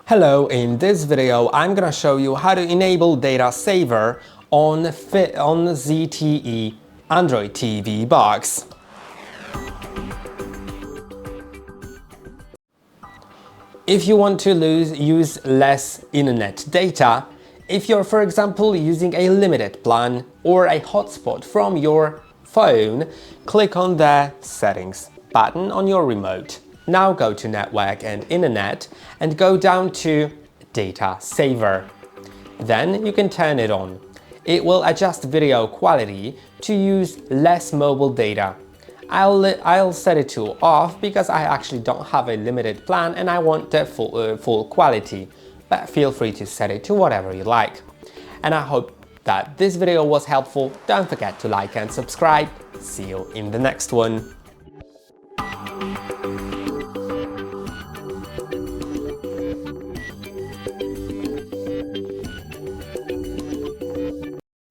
Hello, in this video I'm gonna show you how to enable data saver on ZTE Android TV Box. If you want to use less internet data, if you're for example using a limited plan or a hotspot from your phone, click on the Settings button on your remote. Now go to Network and Internet and go down to Data Saver. Then you can turn it on. It will adjust video quality to use less mobile data. I'll set it to off because I actually don't have a limited plan and I want the full quality, but feel free to set it to whatever you like. And I hope that this video was helpful. Don't forget to like and subscribe. See you in the next one.